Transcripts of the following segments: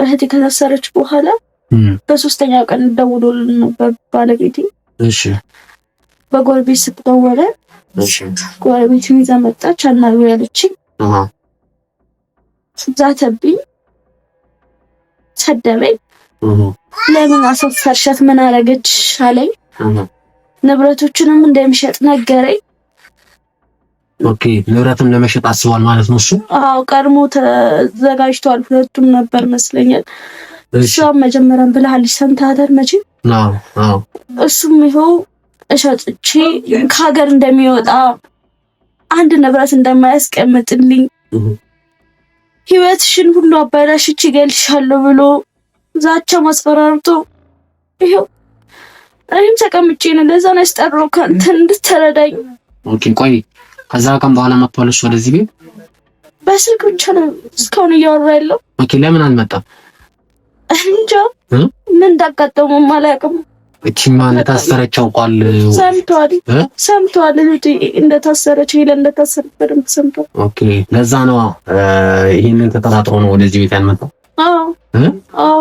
እህቴ ከታሰረች በኋላ በሶስተኛው ቀን ደውሎልን ነበር ባለቤቴ። እሺ በጎረቤት ስትደውል እሺ ጎረቤት ይዛ መጣች አናግሪ ያለችኝ። ዛተብኝ፣ ሰደበኝ። ለምን አሰፈርሻት ምን አረገች አለኝ። ንብረቶችንም እንደሚሸጥ ነገረኝ። ኦኬ ንብረቱን ለመሸጥ አስቧል ማለት ነው እሱ? አዎ ቀድሞ ተዘጋጅቷል። ሁለቱም ነበር መስለኛል። እሷም መጀመሪያም ብለሃልሽ ሰምተሃታል መቼ? አዎ እሱም ይኸው እሸጥቼ ከሀገር እንደሚወጣ አንድ ንብረት እንደማያስቀምጥልኝ ህይወትሽን ሁሉ አባላሽች ይገልሻለሁ ብሎ ዛቻ ማስፈራርቶ ይኸው እኔም ተቀምጬ ነው። ለዛ ነው ያስጠራው ካንተ እንድትረዳኝ። ኦኬ ቆይ ከዛ ቀን በኋላ መጥቷልሽ ወደዚህ ቤት? በስልክ ብቻ ነው እስካሁን እያወራ ያለው። ኦኬ ለምን አልመጣም? እንጃ ምን እንዳጋጠመው አላውቅም። እቺ ማለት ታሰረች አውቋል። ሰምቷል ልጅ እንደታሰረች ይሄ እንደታሰረች በደንብ ሰምቷል። ኦኬ ለዛ ነው ይሄንን ተጠራጥሮ ነው ወደዚህ ቤት ያልመጣው። አዎ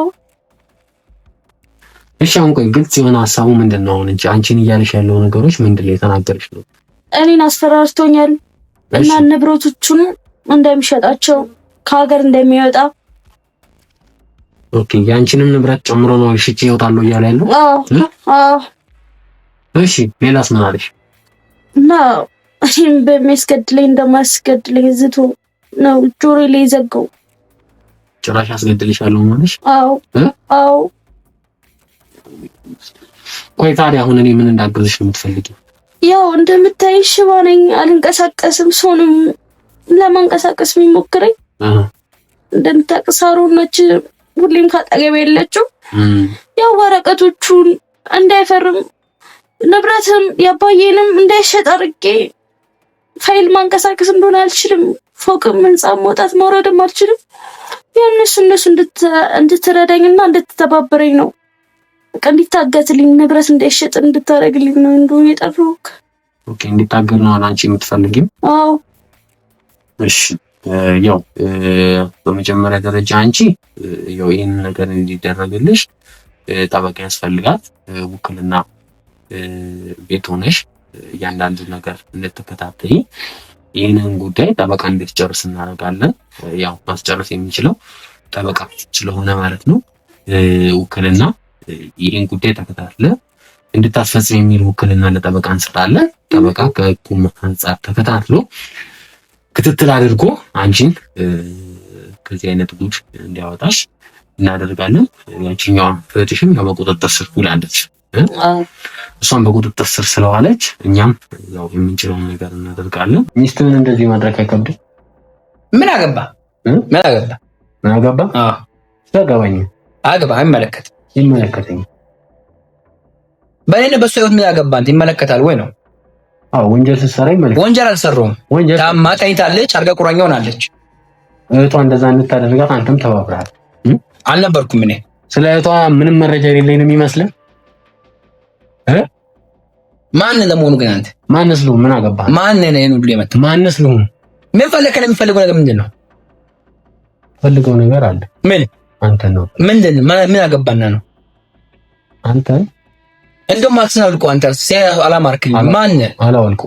እሺ አሁን ቆይ ግልጽ የሆነ ሐሳቡ ምንድነው? አሁን እንጂ አንቺን እያለሽ ያለው ነገሮች ምንድነው የተናገረሽ ነው? እኔን አስፈራርቶኛል እና ንብረቶቹን እንደሚሸጣቸው ከሀገር እንደሚወጣ። ኦኬ ያንቺንም ንብረት ጨምሮ ነው ሽጬ እወጣለሁ እያለ ያለው? አዎ እሺ ሌላስ ምን አለሽ? እና እኔም በሚያስገድለኝ እንደማያስገድለኝ ዝቶ ነው ጆሮዬ ላይ ዘጋው። ጭራሽ አስገድልሻለሁ ማለት? አዎ ቆይ ታዲያ አሁን እኔ ምን እንዳገዝሽ ነው የምትፈልጊው? ያው እንደምታይ ሽባ ነኝ፣ አልንቀሳቀስም። ሰውንም ለማንቀሳቀስ የሚሞክረኝ እንደምታቀሳሩ ነች። ሁሌም ካጠገብ የለችው። ያው ወረቀቶቹን እንዳይፈርም ንብረትም ያባየንም እንዳይሸጥ አድርጌ ፋይል ማንቀሳቀስ እንደሆነ አልችልም። ፎቅም ህንጻም መውጣት መውረድም አልችልም። ያንስ እነሱ እንድትረዳኝና እንድትተባበረኝ ነው። በቃ እንዲታገትልኝ ንብረት እንዳይሸጥ እንድታረግልኝ ነው እንደሆነ የጠራሁት። ኦኬ እንዲታገር ነው አንቺ የምትፈልጊው? አዎ እሺ ያው በመጀመሪያ ደረጃ አንቺ ያው ይሄን ነገር እንዲደረግልሽ ጠበቃ ያስፈልጋት። ውክልና ቤት ሆነሽ እያንዳንዱ ነገር እንድትከታተይ ይሄንን ጉዳይ ጠበቃ እንድትጨርስ እናደርጋለን። ያው ማስጨረስ የሚችለው ጠበቃ ስለሆነ ማለት ነው። ውክልና ይሄን ጉዳይ ተከታትለ እንድታስፈጽም የሚል ውክልና ለጠበቃ እንሰጣለን። ጠበቃ ከህጉም አንፃር ተከታትሎ ክትትል አድርጎ አንቺን ከዚህ አይነት ጉድ እንዲያወጣሽ እናደርጋለን። ያንቺኛዋ ፍትሽም በቁጥጥር ስር ውላለች። እሷን በቁጥጥር ስር ስለዋለች እኛም ያው የምንችለውን ነገር እናደርጋለን። ሚስትህን እንደዚህ ማድረግ አይከብድም? ምን አገባ? ስለገባኝ አገባ አይመለከትም። ይመለከተኝ በእኔ በሱ ህይወት ምን ያገባን? ይመለከታል ወይ ነው? አዎ ወንጀል ስትሰራ ይመለከታል። ወንጀል አልሰራሁም። ታማ ተኝታለች፣ አልጋ ቁራኛ ሆናለች። እህቷ እንደዛ እንድታደርጋት አንተም ተባብረሃል። አልነበርኩም እኔ። ስለ እህቷ ምንም መረጃ የሌለኝ ነው የሚመስልህ? ማን ለመሆኑ ግን አንተ ማንስ ልሁን? ምን አገባህ? ማን ነህ? እኔን ሁሉ የመጣ ማንስ ልሁን? ምን ፈለከኝ? የሚፈልገው ነገር ምንድን ነው? ፈልገው ነገር አለ። ምን? አንተ ነው። ምንድን ነው? ምን አገባና ነው? አንተ እንደው ማክሰን አልቆ አንተ አላማርክኝ። ማን ነህ? አላወልኩ።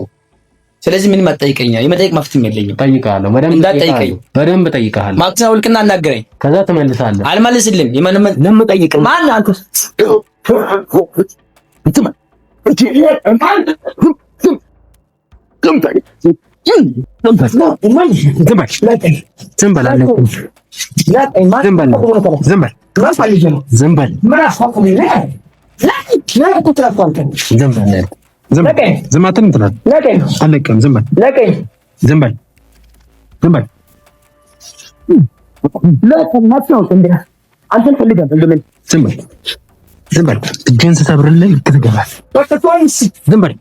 ስለዚህ ምን ማጠይቀኛ? የመጠይቅ መፍትሄም የለኝም። ጠይቃለሁ። በደንብ ጠይቃለሁ። ማክሰን አውልቅና አናገረኝ። ከዛ ትመልሳለህ። አልመልስልም። ለምን ጠይቅ? ማን አንተ? ዝም በል እጄን ስተብርልህ ልትገባል። ዝም በል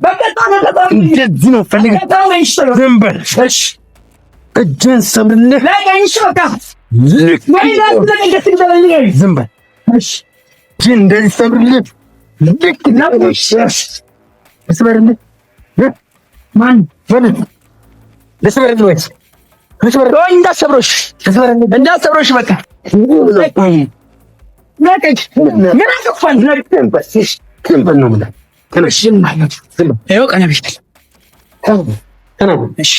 እንደዚህ ነው ፈልገህ። ዝም በል እጄን ስተብርልህ ዝም በል እጄን እንደዚህ ስተብርልህ ልስበርልህ። ማን ልስበርልህ ወይስ እንዳሰብሮሽ በቃ ናቀች ምን አገባን? ትንበል ነው ብላ ተነሽም ማለት ነው። ቀና ቢል እሺ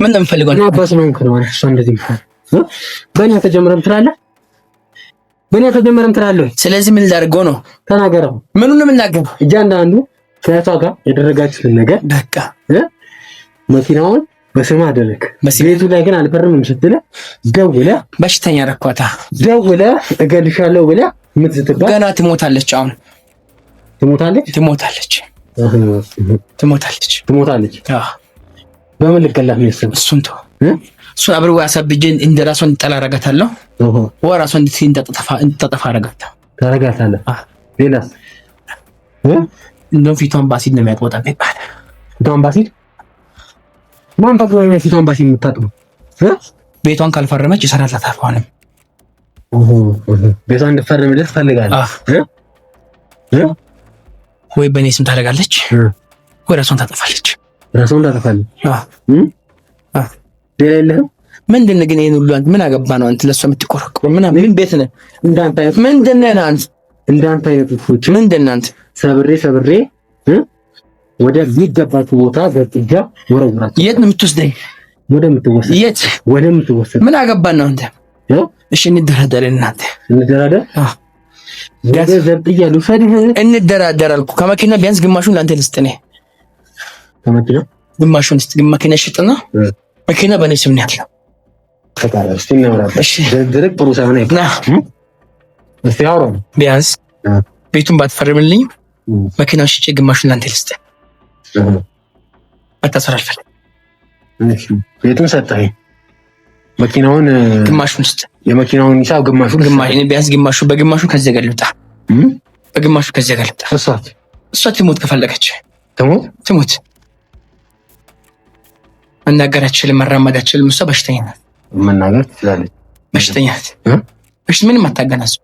ምን እንደምፈልገው ነው አባስ ነው እንከረዋል። እሷ እንደዚህ በእኔ ተጀመረም ትላለህ፣ በእኔ ተጀመረም ትላለህ። ስለዚህ ምን ላድርገው ነው? ተናገረው። ምኑን ነው የምናገረው? እያንዳንዱ ከእሷ ጋር ያደረጋችሁትን ነገር በቃ መኪናውን በስም አደረክ። ቤቱ ላይ ግን አልፈርምም ስትለህ ደውለህ በሽተኛ ረኳታ ደውለህ እገልሻለሁ ብለህ የምትዝትባት ገና ትሞታለች። አሁን ትሞታለች። በምን ልገላት ነው? እሱን ተው። እሱን አብሬ አሳብጄ እንደ ራሷ እንድጠላ አደርጋታለሁ። ወይ ራሷ እንድትጠፋ አደርጋታለሁ። ሌላስ? እንደውም ፊቷን ባሲድ ነው የሚያጥቦጣት ይባላል። ፊቷን ባሲድ ማን ታውቀው ነው? ፊቷን ባሲድ የምታጥበው ቤቷን ካልፈረመች ይሰራላታል። አሁንም ቤቷን እንድትፈርምልህ ትፈልጋለህ? ወይ በእኔ ስም ታደርጋለች ወይ ራሷን ታጠፋለች። ሌላ የለህም? ምንድን ነው ግን ይሄን ሁሉ አንተ ምን አገባ ነው አንተ ለሷ የምትቆረቆረው? ምን ቤት ነህ? እንዳንተ አይነት ምንድን ነህ አንተ? እንዳንተ አይነት ፎች ምንድን ነህ አንተ? ሰብሬ ወደ የሚገባችሁ ቦታ ገጥጃ ወረውራችሁ። የት ነው የምትወስደኝ? የት ወደ ምትወስድ? ምን አገባ ነው አንተ? እሺ እንደራደር እናንተ እንደራደር። እንደራደር አልኩ። ከመኪና ቢያንስ ግማሹን ለአንተ ልስጥ ነኝ። ከመኪና ግማሹን ልስጥ። መኪና ሽጥና መኪና በእኔ ስም ነው ያለው። እስቲ እናወራለን። እሺ ድርቅ ጥሩ ሳይሆን እስቲ አውራው። ቢያንስ ቤቱን ባትፈርምልኝ መኪናውን ሽጬ ግማሹን ለአንተ ልስጥ። መታሰር አልፈልግም። እሺ ቤቱን ሰጠኸኝ፣ መኪናውን ግማሹን ልስጥ። የመኪናውን ሂሳብ ግማሹን እኔ ቢያንስ በግማሹ ከዚህ ጋር ልውጣ። በግማሹ ከዚህ ጋር ልውጣ። እሷ ትሞት ከፈለገች ትሞት። መናገር አትችልም፣ መራመድ አትችልም። እሷ በሽተኛ ናት። መናገር ትችላለች። በሽተኛ ናት። ምንም አታገናዝም።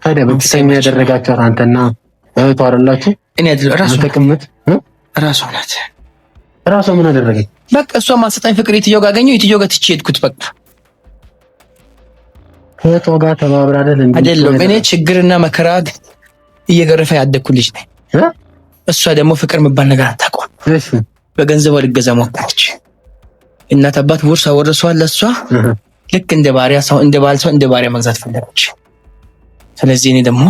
ታዲያ በሽተኛ ያደረጋችኋት አንተና እህቷ አይደላችሁ? እኔ አይደለም ራሷ ናት። ራሷ ምን አደረገች? በቃ እሷ ማሰጣኝ ፍቅር የትየው ጋር አገኘሁ፣ የትየው ጋር ትቼ ሄድኩት። በቃ ከእህቷ ጋር ተባብራ አይደለም። እኔ ችግርና መከራ እየገረፈ ያደግኩ ልጅ ነኝ። እሷ ደግሞ ፍቅር የሚባል ነገር አታውቅም። በገንዘቧ ልገዛ ሞከረች። እናት አባት ውርስ አወረሷል ለእሷ። ልክ እንደ ባሪያ ሰው እንደ ባሪያ መግዛት ፈለገች። ስለዚህ እኔ ደግሞ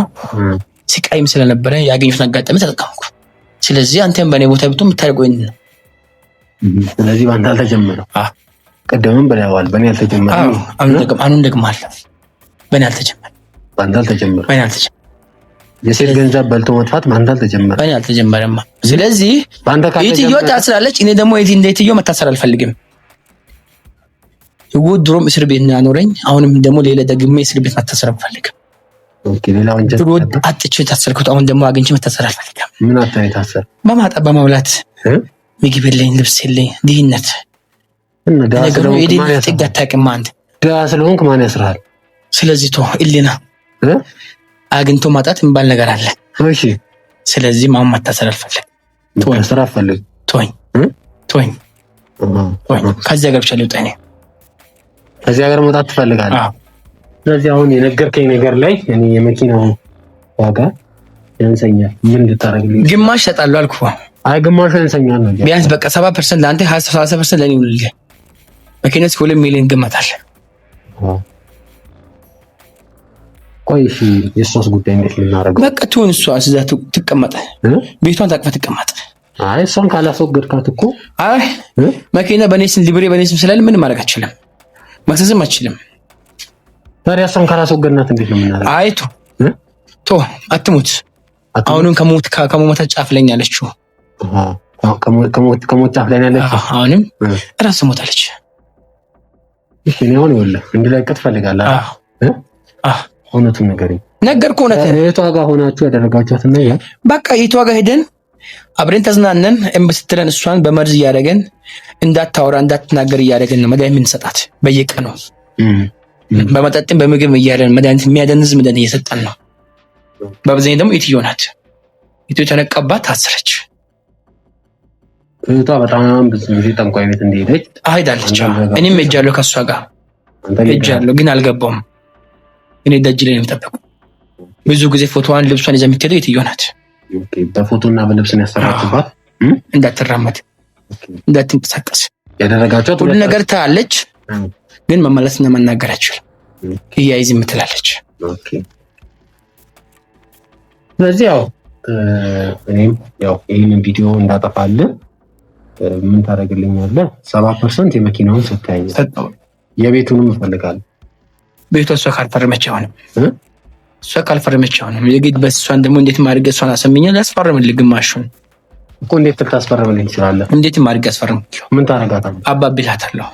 ስቃይም ስለነበረ ያገኙትን አጋጣሚ ተጠቀምኩ። ስለዚህ አንተም በእኔ ቦታ ብትሆን የምታደርገው ይሄን ነው። ስለዚህ በአንተ አልተጀመረም። ቀደምም ብለዋል፣ በእኔ አልተጀመረም። አሁን ደግማለሁ፣ በእኔ አልተጀመረም። በአንተ አልተጀመረም። የሴት ገንዘብ በልቶ መጥፋት በአንተ አልተጀመረም። በእኔ አልተጀመረም። ስለዚህ የትዮ ታስራለች። እኔ ደግሞ እንደ የትዮ መታሰር አልፈልግም። ድሮም እስር ቤት ነው ያኖረኝ። አሁንም ደግሞ ሌላ ደግሜ እስር ቤት መታሰር አልፈልግም። ሌላ ወንጀል አጥቼ የታሰርኩት አሁን ደግሞ አግኝቼ መታሰር አልፈልግም። ምን አጣ የታሰር? በማጣት በመብላት ምግብ የለኝ፣ ልብስ የለኝ፣ ድህነት ነገሩ የድህነት ጥግ አታውቅም አንተ። ድሀ ስለሆንክ ማን ያስርሃል? ስለዚህ ቶ ኢሊና አግኝቶ ማጣት የሚባል ነገር አለ። እሺ ስለዚህ ማን መታሰር አልፈልግም። ቶኝ ከዚህ ሀገር ብቻ ልውጣ። እኔ ከዚህ ሀገር መውጣት ትፈልጋለህ? ስለዚህ አሁን የነገርከኝ ነገር ላይ እኔ የመኪናው ዋጋ ያንሰኛል። ምን ልታረግልኝ? ግማሽ እሰጣለሁ አልኩህ። አይ ግማሽ ያንሰኛል ነው። ቢያንስ በቃ 70% ለአንተ 30% ለኔ ይውልልህ። መኪናው 2 ሚሊዮን ገመታል። ቆይ እሺ የእሷስ ጉዳይ እንዴት ልናደርገው? በቃ ትሁን፣ እሷ እዛ ትቀመጥ፣ ቤቷን ታቅፋ ትቀመጥ። አይ እሷን ካላስወገድካት እኮ አይ መኪና በኔ ስም ሊብሬ በኔ ስም ስላለ ምንም ማድረግ አትችልም፣ መክሰስም አትችልም። ታዲያ እሷን ካላስወገድናት እንዴት ነው የምናደርገው? አይ ቶ አትሙት። አሁንም ከሞት ጫፍ ላይ ያለችው ከሞት ጫፍ ላይ ያለችው አሁንም እራስ ሞታለች። እሺ እኔ አሁን ይኸውልህ እንድለቅት ፈልጋለሁ። እውነቱን ንገረኝ። ነገርኩህ። እውነቱን የቷ ጋር ሆናችሁ ያደረጋችኋትን ነገር በቃ የቷ ጋር ሄደን አብረን ተዝናነን ስትለን እሷን በመርዝ እያደረገን እንዳታወራ እንዳትናገር እያደረገን ነው መድኃኒት የምንሰጣት በየቀኑ በመጠጥም በምግብ እያለን መድኃኒት የሚያደንዝ መድኃኒት እየሰጠን ነው። በአብዛኛው ደግሞ ኢትዮ ናት። ኢትዮ ተነቀባት፣ ታሰረች። እህቷ በጣም ብዙ ጊዜ ጠንቋይ ቤት እንደሄደች ሄዳለች። እኔም ሄጃለሁ፣ ከእሷ ጋር ሄጃለሁ፣ ግን አልገባውም። እኔ ደጅ ላይ ነው የምጠብቀው። ብዙ ጊዜ ፎቶዋን ልብሷን ይዛ የምትሄደው የትየው ናት። በፎቶና በልብስ ነው ያሰራችባት። እንዳትራመድ እንዳትንቀሳቀስ ያደረጋችኋት ሁሉ ነገር ታያለች፣ ግን መመለስና መናገር አትችልም። እያይዝ የምትላለች። ስለዚህ ያው እኔም ያው ይህንን ቪዲዮ እንዳጠፋልህ ምን ታደርግልኛለህ? 70% የመኪናውን ስታይ የቤቱንም እፈልጋለሁ። ቤቷ እሷ ካልፈረመች አይሆንም። እሷ ካልፈረመች አይሆንም። የግድ በእሷን ደግሞ እንዴት ማድረግ እሷን አሰምኛል ያስፈርምልህ። ግማሹን እኮ እንዴት ልታስፈርምልኝ ትችላለህ? እንዴት ማድረግ ያስፈርም? ምን ታደርጋታለህ? አባቢ እላታለሁ።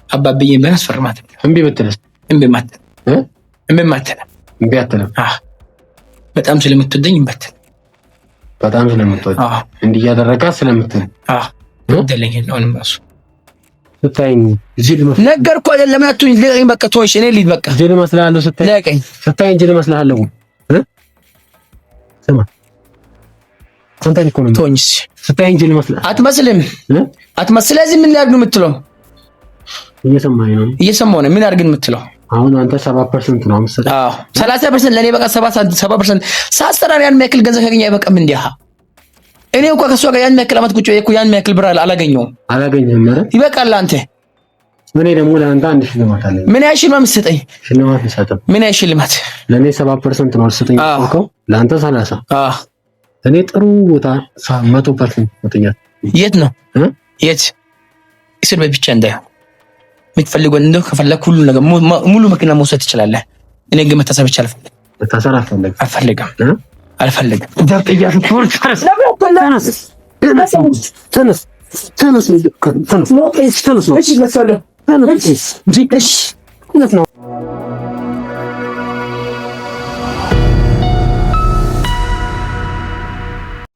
አባብዬ ምን አስፈርማት? እምቢ ብትልስ? እምቢ ማትልም። እምቢ አትልም? በጣም ስለምትወደኝ እምበትል። በጣም ስለምትወደኝ እንዲህ እያደረጋት ስለምትል ደለኝ አሁንም ራሱ ስታይኝ ነገርኩ አይደለም አትሁኝ። ልቀኝ በቃ ተወሽ። እኔ ልሂድ በቃ። ጅል እመስልሃለሁ ስታይ? ልቀኝ። ስታይኝ ጅል እመስልሃለሁ? ስማ አንተ እኮ ነው ተወኝ። ስታይኝ ጅል እመስልሃለሁ? አትመስልም። ስለዚህ ምን ላድርግ ነው የምትለው? እየሰማኸኝ ነው? እየሰማሁ ነው። ምን አድርግ ነው የምትለው? አሁን አንተ 70% ነው የምትሰጠው? 30% ለኔ በቃ 70% ሳስተራሪ ያን ያክል ገንዘብ ካገኘ አይበቃም እንዴ? እኔ እንኳን ከሷ ጋር ያን ያክል አመት ቁጭ እኮ ያን ያክል ብር አላገኘሁም። አላገኘህም ማለት ይበቃል። አንተ እኔ ደግሞ ለአንተ አንድ ሽልማት አለኝ። ምን ያህል ሽልማት የምትሰጠኝ? ሽልማት ልሰጥህ። ምን ያህል ሽልማት? ለኔ 70% ነው ልሰጠኝ እኮ ለአንተ 30። እኔ ጥሩ ቦታ 100% ወጥኛል። የት ነው? የት? እስር ቤት ብቻ እንዳይሆን የምትፈልገው እንደው ከፈለክ ሁሉ ነገር ሙሉ መኪና መውሰድ ትችላለህ። እኔ ግን መታሰር ብቻ አልፈልግም። መታሰር አልፈልግም።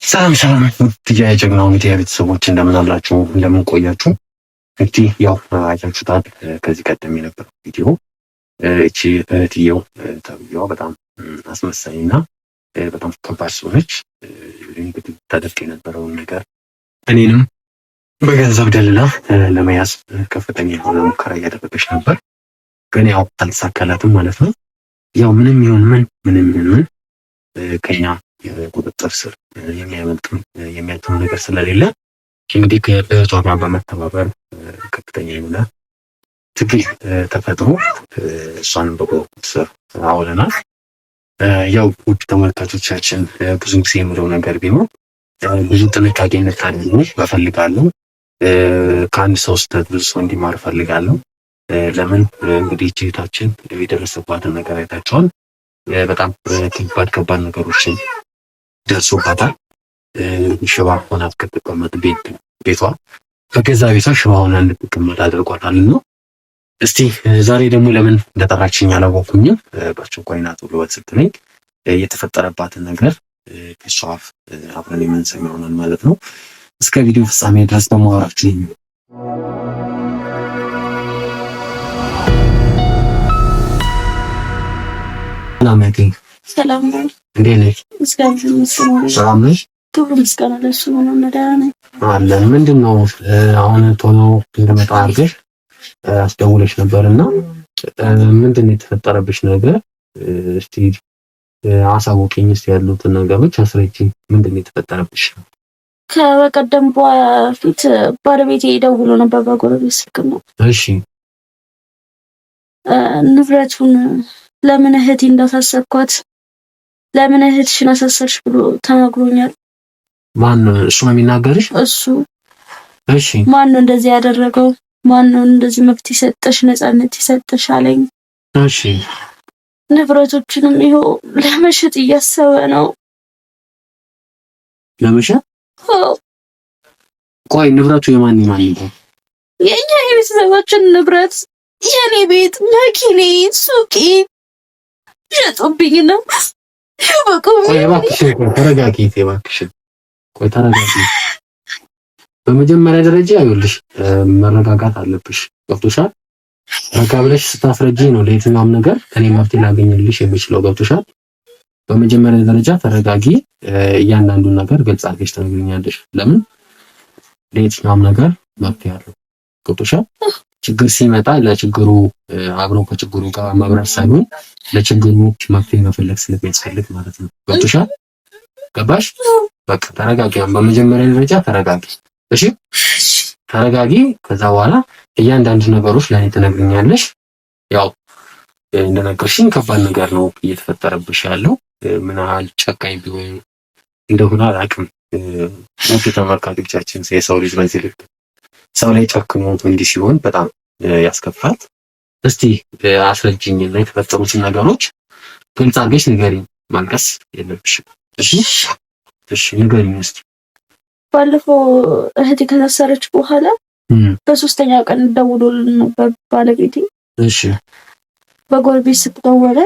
ሰላም የጀግናው ሚዲያ ቤተሰቦች እንደምን አላችሁ? እንደምን ቆያችሁ? እንግዲህ ያው አይታችሁታል ከዚህ ቀደም የነበረው ቪዲዮ። እቺ እህትየው ተብዬዋ በጣም አስመሳይና በጣም ከባድ ሰው ነች። እንግዲህ ታደርግ የነበረውን ነገር እኔንም በገንዘብ ደልላ ለመያዝ ከፍተኛ የሆነ ሙከራ እያደረገች ነበር፣ ግን ያው አልተሳካላትም ማለት ነው። ያው ምንም ይሁን ምን ከኛ ቁጥጥር ስር የሚያልተው ነገር ስለሌለ እንግዲህ ከእህቷ ጋር በመተባበር ከፍተኛ የሆነ ትግል ተፈጥሮ እሷን በቁጥጥር ስር አውለናል። ያው ውድ ተመልካቾቻችን ብዙ ጊዜ የምለው ነገር ቢኖር ብዙ ጥንቃቄ እንድታደርጉ እፈልጋለሁ። ከአንድ ሰው ስህተት ብዙ ሰው እንዲማር እፈልጋለሁ። ለምን እንግዲህ እህታችን የደረሰባትን ነገር አይታችኋል። በጣም ከባድ ነገሮችን ደርሶባታል። ሽባ ሆና ከተቀመጥ ቤቷ በገዛ ቤቷ ሽባ ሆና እንድትቀመጥ አድርጓታል ነው። እስቲ ዛሬ ደግሞ ለምን እንደጠራችኝ አላወኩኝም። በአስቸኳይ ና ቶሎ ስትለኝ የተፈጠረባትን ነገር ከሷ አፍ አብረን የምንሰማ ይሆናል ማለት ነው። እስከ ቪዲዮ ፍጻሜ ድረስ ደግሞ አብራችሁ ሰላም ነው። እንዴት ነሽ? ሰላም ነሽ? ክብሩ ምስጋና ለእሱ ነው። ደህና ነኝ አለን። ምንድን ነው አሁን ቶሎ እንደመጣ አድርገሽ አስደውለሽ ነበርና ምንድን ነው የተፈጠረብሽ ነገር? እስቲ አሳውቂኝ። እስቲ ያሉትን ነገሮች አስረጂኝ። ምንድን ነው የተፈጠረብሽ? ከበቀደም በፊት ባለቤቴ ደውሎ ነበር በጎረቤት ስልክ ነው። እሺ። ንብረቱን ለምን እህቴ እንዳሳሰርኳት ለምን እህትሽን አሳሰርሽ ብሎ ተናግሮኛል። ማን ነው እሱ? ነው የሚናገርሽ? እሱ። እሺ። ማን ነው እንደዚህ ያደረገው? ማን ነው እንደዚህ መብት ይሰጥሽ ነፃነት ይሰጥሽ አለኝ። እሺ። ንብረቶችንም ይኸው ለመሸጥ እያሰበ ነው። ለመሸጥ? ቆይ ንብረቱ የማን ነው? የኛ የቤተሰባችን ንብረት፣ የኔ ቤት፣ መኪኔ፣ ሱቄ ሸጦብኝ ነው። ቆይ እባክሽ ተረጋጊ። ቆይ ተረጋጊ። በመጀመሪያ ደረጃ ይኸውልሽ መረጋጋት አለብሽ። ገብቶሻል? ረጋ ብለሽ ስታስረጂኝ ነው ለየትኛውም ነገር እኔ መፍትሄ ላገኝልሽ የምችለው። ገብቶሻል? በመጀመሪያ ደረጃ ተረጋጊ። እያንዳንዱን ነገር ግልጽ አድርገሽ ትነግሪኛለሽ። ለምን ለየትኛውም ነገር መፍትሄ አለው። ገብቶሻል? ችግር ሲመጣ ለችግሩ አብረው ከችግሩ ጋር መብረር ሳይሆን ለችግሮች መፍትሄ መፈለግ ስለሚያስፈልግ ማለት ነው። ገብቶሻል? ገባሽ? በቃ ተረጋጊ። በመጀመሪያ ደረጃ ተረጋጊ። እሺ ተረጋጊ። ከዛ በኋላ እያንዳንዱ ነገሮች ለኔ ትነግሪኛለሽ። ያው እንደነገርሽኝ ከባድ ነገር ነው እየተፈጠረብሽ ያለው። ምን ያህል ጨካኝ ቢሆን እንደሆነ አላውቅም። ውድ ተመልካቾቻችን የሰው ልጅ በዚህ ልክ ሰው ላይ ጨክኖ እንዲህ ሲሆን በጣም ያስከፋል። እስቲ አስረጅኝና የተፈጠሩትን ነገሮች ግልጽ አድርገሽ ንገሪኝ። ማልቀስ የለብሽም። እሺ እሺ ንገሪኝ እስቲ። ባለፈው እህቴ ከታሰረች በኋላ በሶስተኛው ቀን ደውሎልን ነበር ባለቤቴ። እሺ በጎረቤት ስትደውል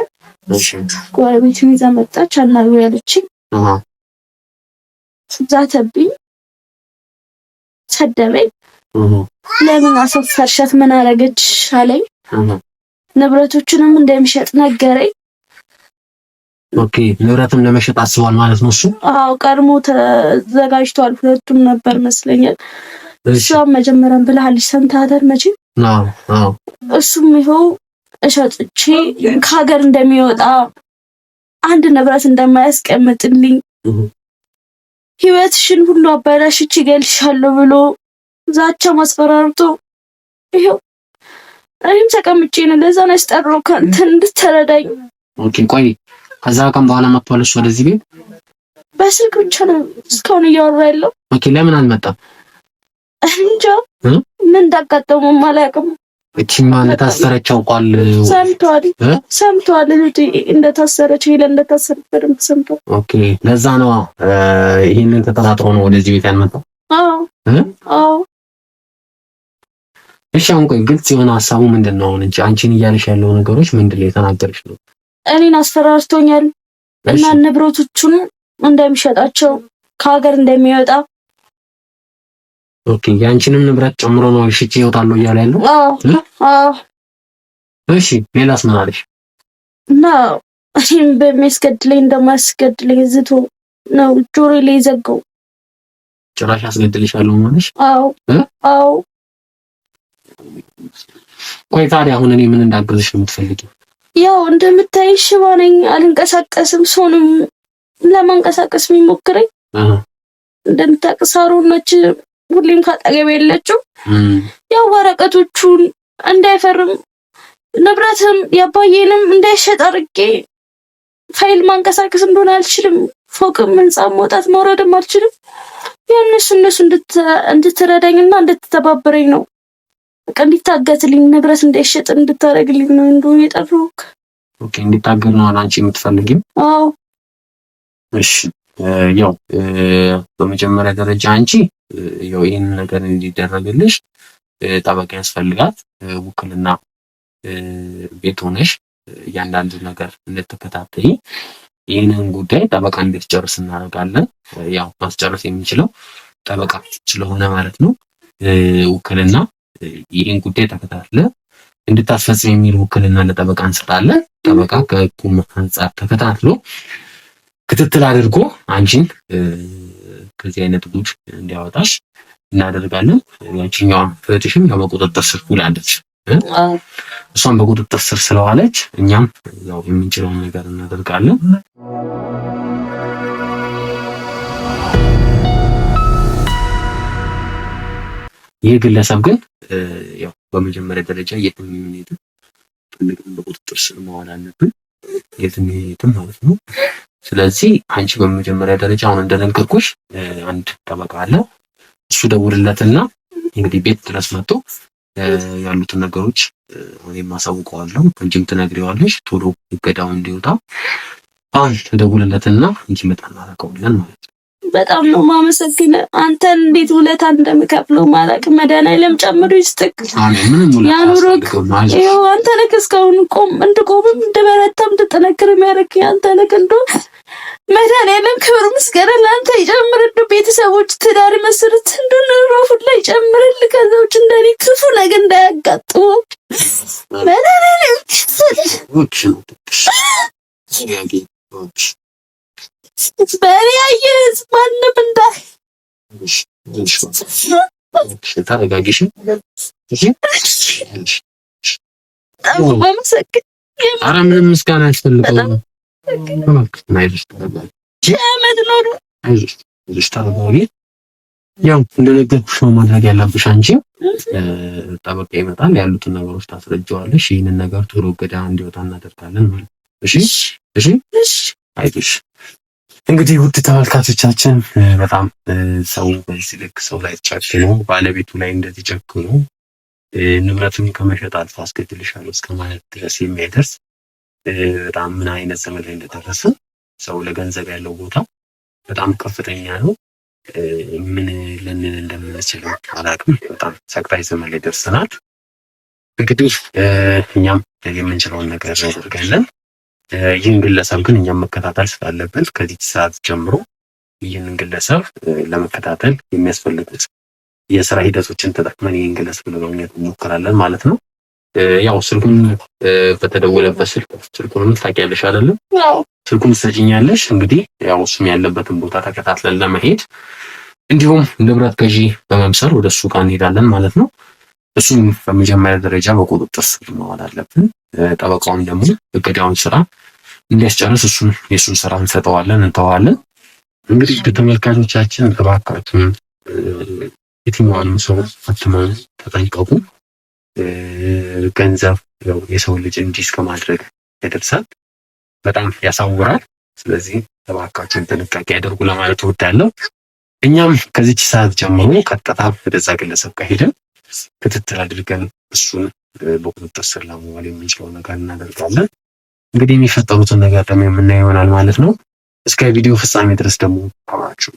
እሺ ጎረቤት ይዛ መጣች። አናግሪ ያለችኝ ዛተብኝ፣ ሰደበኝ። ለምን አሰፈርሻት? ምን አረገች አለኝ። ንብረቶችንም እንደሚሸጥ ነገረኝ። ኦኬ ንብረትም ለመሸጥ አስቧል ማለት ነው እሱ? አዎ ቀድሞ ተዘጋጅቷል። ሁለቱም ነበር መስለኛል። እሷም መጀመሪያም ብለሃልሽ ሰምተሃታል መቼም? አዎ እሱም ይኸው እሸጥቼ ከሀገር እንደሚወጣ አንድ ንብረት እንደማያስቀምጥልኝ ህይወትሽን ሁሉ አባላሽች ይገልሻለሁ ብሎ ዛቻ ማስፈራርቶ ይኸው እኔም ተቀምጬ ነው። ለዛ ነው ያስጠራው ካንተ እንድትረዳኝ። ኦኬ ቆይ ከዛ ቀን በኋላ መጥቷል እሱ ወደዚህ ቤት? በስልክ ብቻ ነው እስካሁን እያወራ ያለው። ኦኬ ለምን አልመጣም? እንጃ ምን እንዳጋጠመው አላውቅም። እቺማ እንደታሰረች አውቋል። ሰምቷል እንደታሰረች ሄለን እንደታሰረች በደንብ ሰምቷል። ኦኬ ለዛ ነው ይሄንን ተጠራጥሮ ነው ወደዚህ ቤት ያልመጣው። አዎ እሺ አሁን ቆይ ግልጽ የሆነ ሀሳቡ ምንድነው? እንጂ አንቺን እያለሽ ያለው ነገሮች ምንድነው የተናገረሽ ነው? እኔን አስፈራርቶኛል እና ንብረቶቹን እንደሚሸጣቸው ከሀገር እንደሚወጣ። ኦኬ ያንቺንም ንብረት ጨምሮ ነው ሽጬ እወጣለሁ እያለ ያለው? አዎ እሺ ሌላስ ምን አለሽ? እና እኔም በሚያስገድለኝ እንደማያስገድለኝ ዝቶ ነው ጆሮ ላይ ዘጋው። ጭራሽ አስገድልሻለሁ ማለሽ? አዎ ቆይ ታዲያ አሁን እኔ ምን እንዳግዝሽ ነው የምትፈልጊው? ያው እንደምታይ ሽባ ነኝ፣ አልንቀሳቀስም። ሰውንም ለማንቀሳቀስ የሚሞክረኝ እንደምታውቅ ነች ሁሌም ካጠገብ የለችው። ያው ወረቀቶቹን እንዳይፈርም ንብረትም ያባየንም እንዳይሸጥ አድርጌ ፋይል ማንቀሳቀስ እንደሆነ አልችልም። ፎቅም ህንጻም መውጣት መውረድም አልችልም። እነሱ እንድትረዳኝና እንድትተባበረኝ ነው። በቃ እንዲታገትልኝ ንብረት እንዳይሸጥ እንድታረግልኝ ነው እንደው የጠራሁት። ኦኬ እንዲታገል ነው አንቺ የምትፈልጊው? አዎ እሺ ያው በመጀመሪያ ደረጃ አንቺ ያው ይሄን ነገር እንዲደረግልሽ ጠበቃ ያስፈልጋት። ውክልና ቤት ሆነሽ እያንዳንዱ ነገር እንድትከታተይ ይሄንን ጉዳይ ጠበቃ እንድትጨርስ እናደርጋለን። ያው ማስጨረስ የሚችለው ጠበቃ ስለሆነ ማለት ነው። ውክልና ይሄን ጉዳይ ተከታትለ እንድታስፈጽም የሚል ውክልና ለጠበቃ እንሰጣለን። ጠበቃ ከህጉ አንፃር ተከታትሎ ክትትል አድርጎ አንቺን ከዚህ አይነት ጉድ እንዲያወጣሽ እናደርጋለን። ያንቺኛዋም ፍትሽም ያው በቁጥጥር ስር ውላለች። እሷም በቁጥጥር ስር ስለዋለች እኛም ያው የምንችለውን ነገር እናደርጋለን። ይህ ግለሰብ ግን ያው በመጀመሪያ ደረጃ የትም ይሄድ ፈልገን በቁጥጥር ስር መዋል አለብን። የትም ይሄድ ማለት ነው። ስለዚህ አንቺ በመጀመሪያ ደረጃ አሁን እንደነገርኩሽ አንድ ጠበቃ አለ። እሱ ደውልለትና እንግዲህ ቤት ድረስ መጥቶ ያሉትን ነገሮች እኔም አሳውቀዋለሁ። አንቺም ትነግሪዋለሽ ቶሎ እገዳው እንዲወጣ። አሁን ደውልለትና እንዲመጣ እናደርገዋለን ማለት ነው። በጣም ነው ማመሰግነው። አንተን እንዴት ውለታ እንደምከፍለው ማለቅ መድኃኒዓለም ጨምሮ ይስጥክ። ያኑርክ። ይኸው አንተ ነህ እስካሁን እንድቆምም እንድበረታም እንድጠነክር የሚያደርግ አንተ ነህ። እንደው መድኃኒዓለም ክብር ምስጋና ለአንተ ይጨምር። እንደው ቤተሰቦች ትዳር መስርት እንደው ኑሮ ሁሉ ይጨምርልህ። ከዛ ውጭ እንደኔ ክፉ ነገር እንዳያጋጥመው መድኃኒዓለም በእኔ አየህ ማንም እንዳይ ተረጋጊሽ። እሺ ኧረ ምንም ምስጋና አያስፈልገውም። ያው እንደነገርኩሽ ነው ማድረግ ያለብሽ አንቺ። ጠበቃ ይመጣል፣ ያሉትን ነገሮች ታስረጃዋለሽ። ይህንን ነገር ቶሎ ገዳ እንዲወጣ እናደርጋለን ማለት ነው። እሺ እሺ እሺ። አይዞሽ። እንግዲህ ውድ ተመልካቾቻችን በጣም ሰው በዚህ ልክ ሰው ላይ ጨክኖ ባለቤቱ ላይ እንደዚህ ጨክኖ ንብረቱን ከመሸጥ አልፎ አስገድልሻለሁ እስከ ማለት ድረስ የሚያደርስ በጣም ምን አይነት ዘመን ላይ እንደደረሰ ሰው ለገንዘብ ያለው ቦታ በጣም ከፍተኛ ነው። ምን ልንል እንደምንችል አላውቅም። በጣም ሰቅጣይ ዘመን ላይ ደርሰናል። እንግዲህ እኛም የምንችለውን ነገር እናደርጋለን። ይህን ግለሰብ ግን እኛም መከታተል ስላለብን ከዚህ ሰዓት ጀምሮ ይህንን ግለሰብ ለመከታተል የሚያስፈልጉት የስራ ሂደቶችን ተጠቅመን ይህን ግለሰብ ለማግኘት እንሞክራለን ማለት ነው። ያው ስልኩን በተደወለበት ስልኩን ታውቂያለሽ አይደለም? ስልኩን ትሰጪኛለሽ። እንግዲህ ያው እሱም ያለበትን ቦታ ተከታትለን ለመሄድ እንዲሁም ንብረት ገዢ በመምሰል ወደ እሱ ጋር እንሄዳለን ማለት ነው። እሱም በመጀመሪያ ደረጃ በቁጥጥር ስር ማዋል አለብን። ጠበቃውን ደግሞ እገዳውን ስራ እንዲያስጨርስ የእሱን ስራ እንተዋለን። እንግዲህ ተመልካቾቻችን እባካችሁን የትኛውንም ሰው አትመኑ፣ ተጠንቀቁ። ገንዘብ የሰው ልጅ እንዲህ እስከ ማድረግ ያደርሳል፣ በጣም ያሳውራል። ስለዚህ እባካችሁን ጥንቃቄ ያደርጉ ለማለት እወዳለሁ። እኛም ከዚች ሰዓት ጀምሮ ቀጥታ ወደዛ ግለሰብ ጋር ሄደን ክትትል አድርገን እሱን በቁጥጥር ስር ለማዋል የምንችለው ነገር እናደርጋለን። እንግዲህ የሚፈጠሩትን ነገር ደግሞ የምናየው ይሆናል ማለት ነው። እስከ ቪዲዮ ፍጻሜ ድረስ ደግሞ አብራችሁ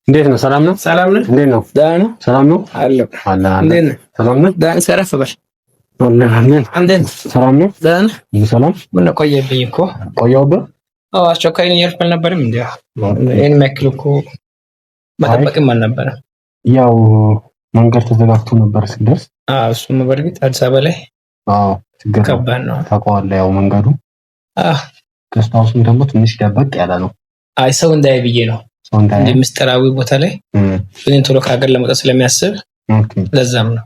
እንዴት ነው? ሰላም ነው? ሰላም ነው። እንዴት ነው? ደህና ነው። ሰላም ነው አለው አለ። እንዴት ነው? ሰላም ነው። ደህና ሰረፍ በል ወላሂ። እንዴት ሰላም ነው? ደህና ነው። ሰላም ምን ቆየብኝ እኮ ቆየሁብህ። አዎ አስቸኳይ ነው እያልኩ አልነበረም እንዴ? ይሄን የሚያክል እኮ መጠበቅም አልነበረም። ያው መንገድ ተዘጋግቶ ነበር ስንደርስ። እሱም በእርግጥ አዲስ አበባ ላይ ችግር ከባድ ነው ታውቀዋለህ። ያው መንገዱ ገስታውሱም ደግሞ ትንሽ ደበቅ ያለ ነው። አይ ሰው እንዳይ ብዬ ነው እንደ ምስጢራዊ ቦታ ላይ ግን ቶሎ ከሀገር ለመውጣት ስለሚያስብ ለዛም ነው።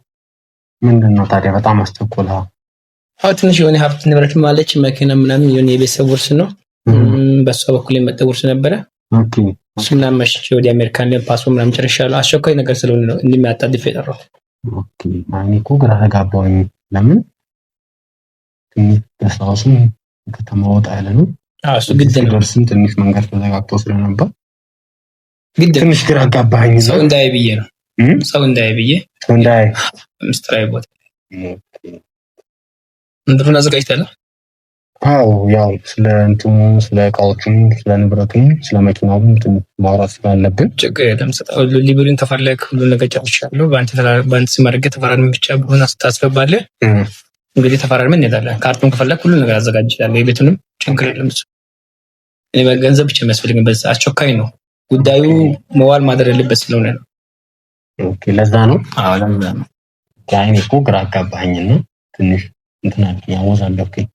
ምንድን ነው ታዲያ በጣም አስቸኮልሃል? ትንሽ የሆነ ሀብት ንብረት ማለች መኪና ምናምን የሆነ የቤተሰብ ውርስ ነው። በሷ በኩል የመጣ ውርስ ነበረ። እሱና መሽቼ ወደ አሜሪካን ፓስፖርት ምናምን ጨርሻለሁ። አስቸኳይ ነገር ስለሆነ ነው እንደሚያጣድፍ የጠራው። እኔ እኮ ግራ ተጋባሁኝ። ለምን በሳውስም ከተማ ወጣ ያለ ነው። እሱ ግድ ነው። ደርስም ትንሽ መንገድ ተዘጋግቶ ስለነበር ትንሽ ግራ አጋባኝ። ሰው እንዳይ ብዬ ነው። ሰው እንዳይ ብዬ ምስጢራዊ ቦታ እንትኑን አዘጋጅተናል። አዎ ያው ስለ እንትኑ ስለ እቃዎቹም ስለ ንብረቱም ስለ መኪናውም ማውራት ስላለብን ችግር የለም። ሊብሪን ተፈለግ ሁሉ ነገር ጨርሻለሁ። በአንተ ስም አድርገህ ተፈራርመን ብቻ ቢሆን ታስገባለህ። እንግዲህ ተፈራርመን እንሄዳለን። ካርቱን ከፈለግ ሁሉ ነገር አዘጋጅቻለሁ። የቤቱንም ችግር የለም። እኔ በገንዘብ ብቻ የሚያስፈልግ በዛ አስቸኳይ ነው ጉዳዩ መዋል ማድረግ ያለበት ስለሆነ ነው። ኦኬ ለዛ ነው። አዎ ለዛ ነው። ያኔ እኮ ግራ አጋባኸኝና ትንሽ እንትና ያወዛለብኝ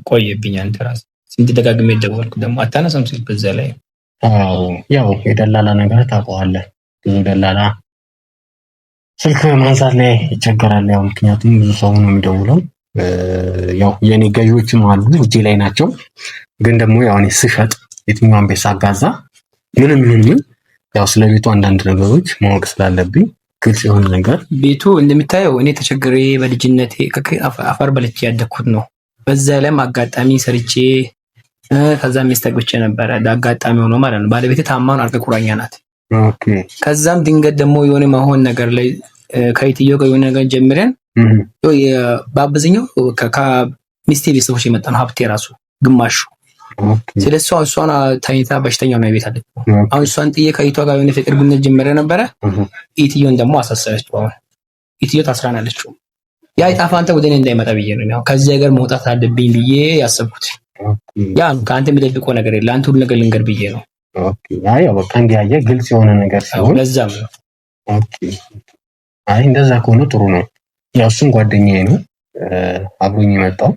ቆየብኝ። አንተ ራስህ ስንት ደጋግሜ ደወልኩ ደግሞ አታነሳም ስልክ በዛ ላይ። አዎ ያው የደላላ ነገር ታውቀዋለህ። ብዙ ደላላ ስልክ ማንሳት ላይ ይቸገራል። ያው ምክንያቱም ብዙ ሰው ነው የሚደውለው። ያው የኔ ገዢዎችም አሉ እጄ ላይ ናቸው። ግን ደግሞ ያው እኔ ስሸጥ የትኛውን ቤት ሳጋዛ ምንም ያው ስለ ቤቱ አንዳንድ ነገሮች ማወቅ ስላለብኝ ግልጽ የሆነ ነገር ቤቱ እንደሚታየው እኔ ተቸግሬ በልጅነቴ አፈር በልቼ ያደኩት ነው። በዛ ላይም አጋጣሚ ሰርቼ ከዛ ሚስት አግብቼ ነበረ። አጋጣሚ ሆኖ ማለት ነው። ባለቤቴ ታማን አልጋ ቁራኛ ናት። ኦኬ ከዛም ድንገት ደግሞ የሆነ ማሆን ነገር ላይ ከኢትዮ ጋር የሆነ ነገር ጀምረን በአብዛኛው ከሚስቴ ቤተሰቦች የመጣ ነው ሀብቴ ራሱ ግማሹ። ስለዚህ እሷን ታይታ በሽተኛ ነው ቤት አለች። አሁን እሷን ጥዬ ከኢትዮ ጋር የሆነ ፍቅር ግንኙነት ጀምረ ነበረ። ኢትዮን ደግሞ አሳሰረችው። አሁን ኢትዮ ታስራናለች። ያ ይጣፋንተ ወደ እኔ እንዳይመጣ ብዬ ነው ያው ከዚህ ሀገር መውጣት አለብኝ ብዬ ያሰብኩት። ያ ከአንተ የሚደብቀው ነገር የለ አንተ ሁሉ ነገር ልንገር ብዬ ነው። ኦኬ ያው በቃ እንዲያየ ግልጽ የሆነ ነገር ሲሆን ለዛም ነው። ኦኬ አይ እንደዛ ከሆነ ጥሩ ነው። ያው እሱም ጓደኛዬ ነው አብሮኝ የመጣው።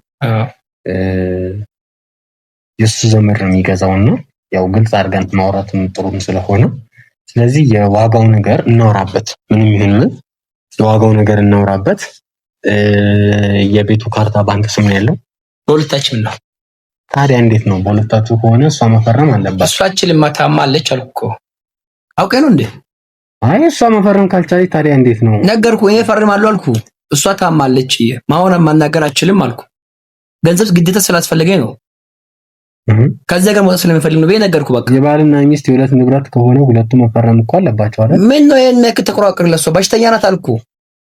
የሱ ዘመድ ነው የሚገዛውና ያው ግልጽ አድርገን ማውራትም ጥሩም ስለሆነ ስለዚህ የዋጋው ነገር እናወራበት። ምንም ይሁን ምን የዋጋው ነገር እናወራበት። የቤቱ ካርታ ባንክ ስም ነው ያለው በሁለታችን ነው። ታዲያ እንዴት ነው በሁለታችሁ ከሆነ እሷ መፈረም አለባት? እሷችን ማታማለች አልኩ እኮ አውቄ ነው እንዴ? አይ እሷ መፈረም ካልቻለች ታዲያ እንዴት ነው? ነገርኩ እኔ እፈርማለሁ አልኩ። እሷ ታማለች ማሆን ማናገር አችልም አልኩ። ገንዘብ ግዴታ ስላስፈለገኝ ነው። ከዛ ጋር መውጣት ስለሚፈልግ ነው ነገርኩ። በቃ የባልና ሚስት የሁለት ንብረት ከሆነ ሁለቱም መፈረም እኮ አለባቸው አይደል? ምን ነው የነ ከተቆራቀር ለሷ በሽተኛ ናት አልኩ።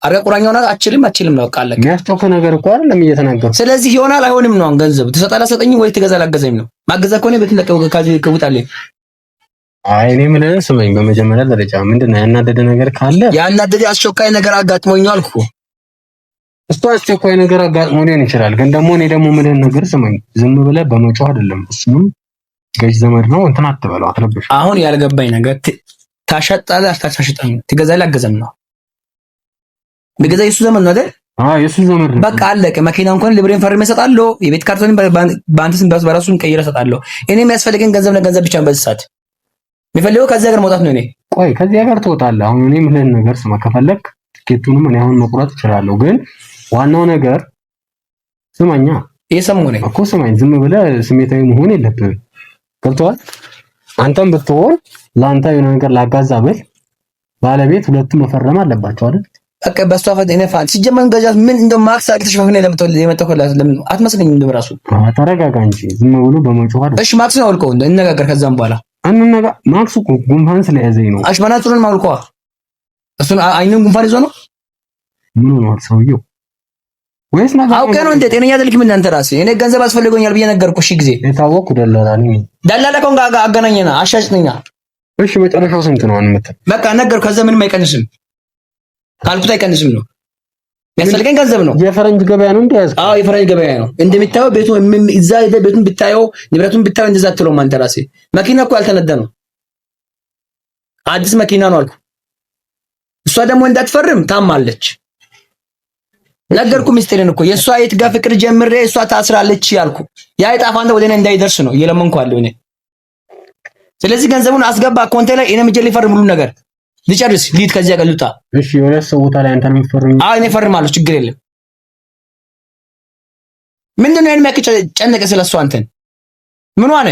አርጋ ቁራኛው ናት አችልም ነው ቃለክ የሚያስጨውቅ ነገር እኮ አይደለም እየተናገርኩ። ስለዚህ ይሆናል አይሆንም ነው ገንዘብ ትሰጣለህ ሰጠኝ ወይ ትገዛለህ አገዘኝ ነው ማገዛ ከሆነ ቤት ለቀው ካዚ ከውጣልኝ። አይ እኔ ምን ስመኝ በመጀመሪያ ደረጃ ምንድነው ያናደደ ነገር ካለ ያናደደ አስቸኳይ ነገር አጋጥሞኝ ነው አልኩ። እሱ አስቸኳይ ነገር አጋጥሞ ሊሆን ይችላል። ግን ደግሞ እኔ ደግሞ ምን ነገር ስመኝ ዝም ብለህ በመጮህ አይደለም። እሱም ገዥ ዘመድ ነው እንትን አትበለው አትረብሽ። አሁን ያልገባኝ ነገር ታሸጣለህ አታሸጣኝ ትገዛለህ አገዘም ነው በገዛ የሱ ዘመን ነው አይደል? አዎ የሱ ዘመን ነው። በቃ አለቀ። መኪና እንኳን ልብሬን ፈርሜ እሰጣለሁ። የቤት ካርቶን በአንተ ስም በራሱን ቀይረ እሰጣለሁ። እኔ የሚያስፈልገኝ ገንዘብ ለገንዘብ ብቻ ነው። በዚህ ሰዓት የሚፈልገው ከዚህ ሀገር መውጣት ነው። እኔ ቆይ ከዚህ ሀገር ትወጣለህ? አሁን እኔ ምን ነገር ስማ ከፈለክ ትኬቱንም እኔ አሁን መቁረጥ እችላለሁ። ግን ዋናው ነገር ስማኛ እየሰማሁ ነኝ እኮ ስማኝ። ዝም ብለህ ስሜታዊ መሆን የለብህም። ገብቶሃል? አንተም ብትሆን ለአንተ የሆነ ነገር ላጋዛ ብል ባለቤት ሁለቱም መፈረም አለባቸው አይደል? በቃ በሷ ፈት እኔ ፋን ሲጀመር ገዛት ምን እንደው ማክስ አቅተሽ ፈክነ ለምትወል ለምን አትመስለኝም? እንደው ራሱ ተረጋጋ እንጂ ዝም ብሎ በመጮህ አይደል? እሺ ማክስ ነው አውልቀው እንነጋገር። ከዛም በኋላ ማክሱ እኮ ጉንፋን ስለያዘኝ ነው። አሽ መነጽሩን ማውልቀዋ እሱን አይኑን ጉንፋን ይዞ ነው። ምን ሆኗል ሰውየው? ወይስ ነገር አውቀህ ነው እንዴ? ጤነኛ አይደልክም እናንተ ራስህ። እኔ ገንዘብ አስፈልጎኛል ብዬ ነገርኩህ። እሺ ጊዜ የታወቅኩ ደላላ ነኝ። ደላላ ከሆንክ አገናኘና አሻሽተኛ። እሺ መጨረሻው ስንት ነው አንመጣ? በቃ ነገርኩህ። ከዛ ምንም አይቀንስም ካልኩት አይቀንስም ነው የሚያስፈልገኝ ገንዘብ ነው። የፈረንጅ ገበያ ነው እንዴ? አዎ የፈረንጅ ገበያ ነው። እንደምታየው ቤቱ እዛ ሄደህ ቤቱን ብታየው ንብረቱን ብታየው እንደዛ አትለውም አንተ ራስህ። መኪና እኮ ያልተነዳ ነው አዲስ መኪና ነው አልኩ። እሷ ደግሞ እንዳትፈርም ታማለች። ነገርኩ ሚስጥርን እኮ የእሷ የት ጋር ፍቅር ጀምሬ እሷ ታስራለች ያልኩ ያ የጣፋንተ ወደ እኔ እንዳይደርስ ነው እየለመንኩ አለው እኔ። ስለዚህ ገንዘቡን አስገባ አካውንቴ ላይ እኔ ምጀል ይፈርም ሁሉ ነገር ልጨርስ ሊት ከዚያ ጋር ልውጣ። እሺ የሆነ ሰው ቦታ ላይ አንተ ነው የምትፈርም? አዎ እኔ እፈርማለሁ ችግር የለም። ምንድነው የሚያጨነቅ ስለሷ አንተን ምን ሆነ?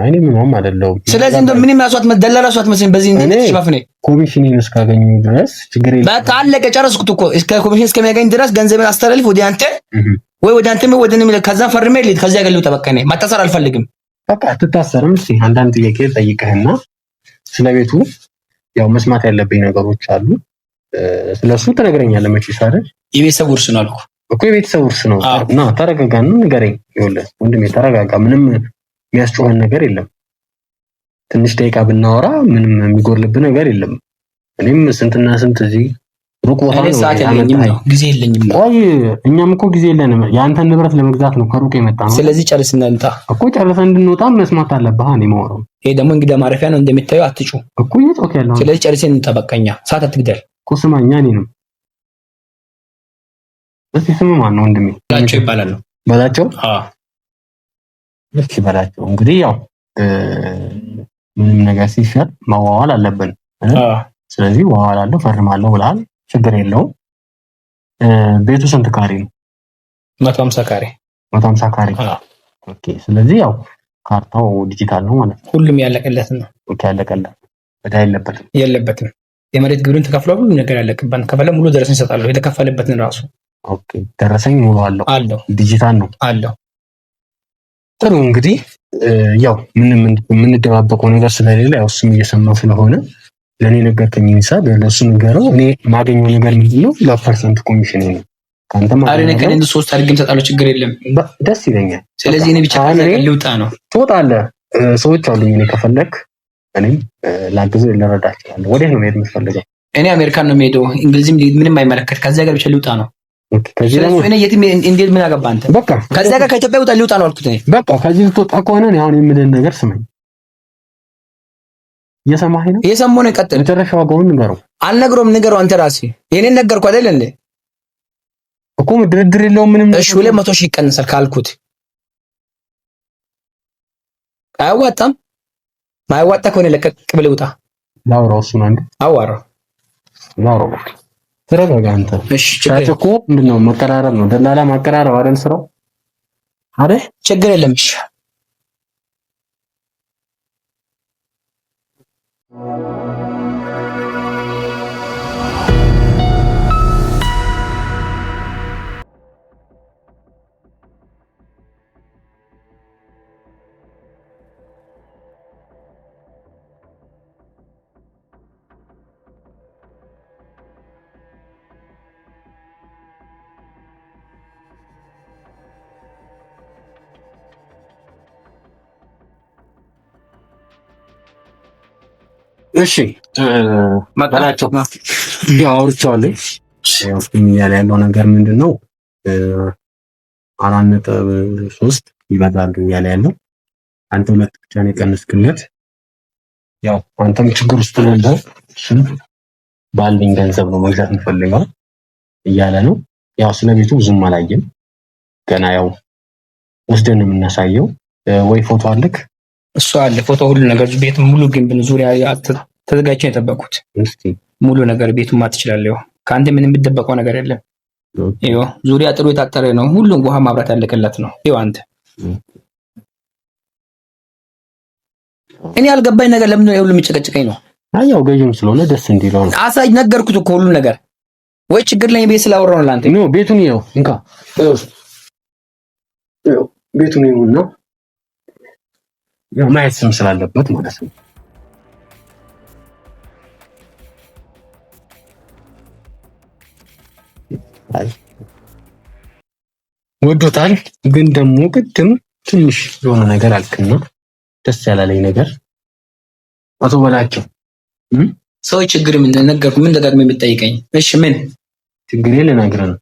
እኔ ምንም አይደለም። ስለዚህ እንደው ምንም ያሷት መደላላ ሷት መስሎኝ በዚህ እንድትሽፋፍኔ ኮሚሽኔን እስካገኙ ድረስ ችግር የለም። በቃ አለቀ ጨረስኩት እኮ እስከ ኮሚሽን እስከሚያገኝ ድረስ ገንዘብን አስተላልፍ ወደ አንተ ወይ ወደ አንተ ወደ እኔ ከዛ ፈርሜ ልሂድ ከዚያ ጋር ልውጣ። በቃ እኔ ማታሰር አልፈልግም። በቃ አትታሰርም። እስኪ አንዳንድ ጥያቄ ጠይቀህና ስለቤቱ ያው መስማት ያለብኝ ነገሮች አሉ። ስለሱ ትነግረኛለህ መቼስ አይደል? የቤተሰብ ውርስ ነው አልኩ እኮ የቤተሰብ ውርስ ነው። እና ተረጋጋና ንገረኝ። ይኸውልህ ወንድሜ ተረጋጋ። ምንም የሚያስጮህን ነገር የለም። ትንሽ ደቂቃ ብናወራ ምንም የሚጎርልብህ ነገር የለም። እኔም ስንትና ስንት እዚህ ሩቅ ቦታ ነው ጊዜ የለኝም ነው። ቆይ እኛም እኮ ጊዜ የለንም። የአንተን ንብረት ለመግዛት ነው ከሩቅ የመጣ ነው። ስለዚህ ጨርስና እንጣ እኮ ጨርሰን እንድንወጣ መስማት አለብህ። እኔ የማወራው ይሄ ደግሞ እንግዳ ማረፊያ ነው እንደሚታየው አትጩ እኮ እየጮክ ያለው። ስለዚህ ጨርሰን እንጠበቀኛ ሰዓት አትግደል እኮ ስማኛ። እኔንም እስቲ ስም ማን ነው ወንድሜ? በላቸው ይባላል ነው በላቸው። እሺ በላቸው። እንግዲህ ያው ምንም ነገር ሲሻል ማዋዋል አለብን። ስለዚህ ዋዋላለሁ ፈርማለሁ ብለሃል። ችግር የለውም። ቤቱ ስንት ካሬ ነው? 150 ካሬ። 150 ካሬ። ኦኬ። ስለዚህ ያው ካርታው ዲጂታል ነው ማለት ነው። ሁሉም ያለቀለት ነው። ኦኬ ያለቀለት። እዳ የለበትም። የመሬት ግብርን ተከፍሏል። ሁሉ ነገር ያለቀበት ከፈለ ሙሉ ደረሰኝ ይሰጣሉ። የተከፈለበትን ራሱ ኦኬ። ደረሰኝ ሙሉ አለው። ዲጂታል ነው አለው። ጥሩ እንግዲህ ያው ምንም የምንደባበቀው ነገር ስለሌለ ያው እሱም እየሰማው ስለሆነ ለኔ ነገርከኝ ሂሳብ ለሱ ንገረው። እኔ ማገኘው ነገር ምንድነው? ለፐርሰንት ኮሚሽን ነው ካንተ ማለት ነው። አሬ ከኔ 3 አድርገን ተጣለው ችግር የለም። ደስ ይለኛል። ስለዚህ እኔ ብቻ ልውጣ ነው። ትወጣለህ። ሰዎች አሉኝ። እኔ ከፈለክ እኔም ላግዘው ልረዳ እችላለሁ። ወዴት ነው መሄድ የምትፈልገው? እኔ አሜሪካን ነው የምሄደው። እንግሊዝም ምንም አይመለከት። ከዚያ ጋር ብቻ ልውጣ ነው። ኦኬ። ከዚህ ደግሞ እኔ የትም እንዴት ምን አገባ አንተ? በቃ ከዚያ ጋር ከኢትዮጵያ ውጣ ልውጣ ነው አልኩት። በቃ ከዚህ ልትወጣ ከሆነ እኔ አሁን የምልህን ነገር ስማኝ። እየሰማኸኝ ነው? እየሰማሁ ነው። ቀጥል። መጨረሻ ዋጋውን ንገረው። አልነግረውም። ንገረው አንተ ራስህ። የኔን ነገርኩህ አይደል እንዴ? እኮ ድርድር የለውም ምንም። እሺ 200 ሺህ ይቀንሳል ካልኩት አያዋጣም። ማያዋጣ ከሆነ ለቀቅ ብለህ ውጣ። ላውራው እሱን አንዴ አዋራው ላውራው። ተረጋጋ አንተ። እሺ ቻች እኮ ምንድነው መቀራረብ ነው። ደላላ ማቀራረብ አይደል ስራው አይደል? ችግር የለም። እሺ እሺ መጣላቸው ያው አውርቼዋለሁ። ያው እያለ ያለው ነገር ምንድነው 4.3 ይበዛሉ እያለ ያለው አንተ 2 ብቻ ነው የቀነስክለት። ያው አንተም ችግር ውስጥ ነበር። ባለኝ ገንዘብ ነው መግዛት የምፈልገው እያለ ነው። ያው ስለቤቱ ብዙም አላየም ገና። ያው ወስደን ነው የምናሳየው። ወይ ፎቶ አለክ? እሱ አለ ፎቶ፣ ሁሉ ነገር ቤት ሙሉ ግንብ ዙሪያ ተዘጋጅቶ የጠበቁት ሙሉ ነገር ቤቱን ማት ትችላለህ። ከአንተ ምንም የሚደበቀው ነገር የለም። ይኸው ዙሪያ ጥሩ የታጠረ ነው። ሁሉም ውሃ ማብራት ያለቀለት ነው። ይኸው አንተ እኔ ያልገባኝ ነገር ለምን ነው ሁሉ የሚጨቀጭቀኝ ነው? ያው ገዥም ስለሆነ ደስ እንዲለው ነው። አሳይ ነገርኩት እኮ ሁሉ ነገር። ወይ ችግር ላይ ቤት ስላወራው ነው ላንተ። ነው ቤቱን ይኸው እንካ፣ ይኸው ቤቱን ይኸውና ያው ማየት ስም ስላለበት ማለት ነው። ወዶታል። ግን ደግሞ ቅድም ትንሽ የሆነ ነገር አልክና ደስ ያላለኝ ነገር አቶ በላቸው ሰው ችግር ምን ነገርኩ? ምን ደጋግመህ የምትጠይቀኝ? እሺ ምን ችግር ልነግርህ ነው።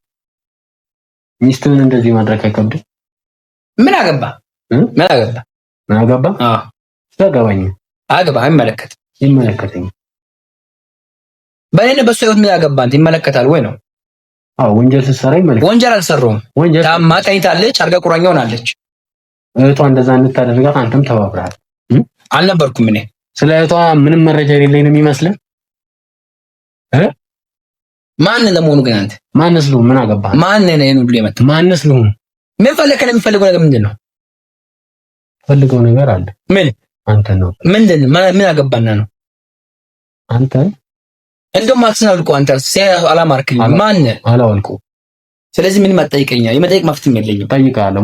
ሚስትህን እንደዚህ ማድረግ አይከብድም? ምን አገባ? ምን አገባ? ምን አገባ? ያገባኝ አገባ አይመለከት ይመለከተኝ። በእኔ በሱ ህይወት ምን አገባ? አንተ ይመለከታል ወይ ነው? ወንጀል ስትሰራ ይመለከታል። ወንጀል አልሰራሁም። ታማ ተኝታለች፣ አልጋ ቁራኛ ሆናለች። እህቷ እንደዛ እንድታደርጋት አንተም ተባብረሃል። አልነበርኩም እኔ። ስለ እህቷ ምንም መረጃ የሌለኝ ነው የሚመስለው። ማን ለመሆኑ ግን አንተ ማንስ ልሁን? ምን አገባህ? ማን ነህ? እኔን ሁሉ የመጣ ማንስ ልሁን? ምን ፈለከ? የሚፈልገው ነገር ምንድን ነው? ፈልገው ነገር አለ። ምን? አንተ ነው። ምንድን ምን አገባና ነው? አንተ እንደውም አትናልቁ። አንተ አላማርክኝ። ማን ነህ? አላወልቁ። ስለዚህ ምን ማጠይቀኛል? የመጠይቅ መፍትሄ የለኝም። ጠይቃለሁ።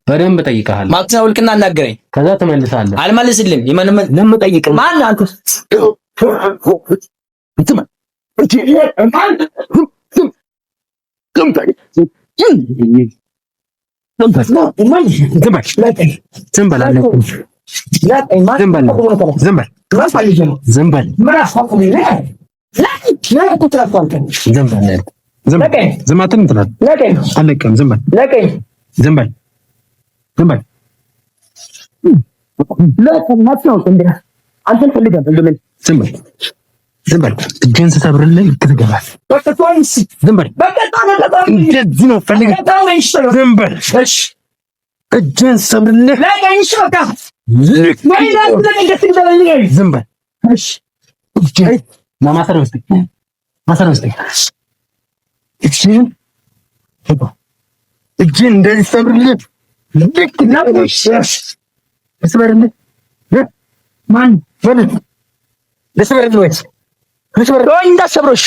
በደንብ ጠይቃለሁ። ማትናውልቅና አናገረኝ። ከዛ ትመልሳለህ። አልመልስልም። ለምን ጠይቅ? ማን አንተ? እጅን ስሰብርልህ ትገባለህ። ዝም በል። እንደዚህ ነው ፈልገህ። ዝም በል። እጅን ስሰብርልህ ዝም በል። ማሰሪያ ውስጥ እጅን እንደዚህ ሰብርልህ ልክ ስበርልህ ማን በልህ ለስበርልህ ወይ እንዳሰብሮሽ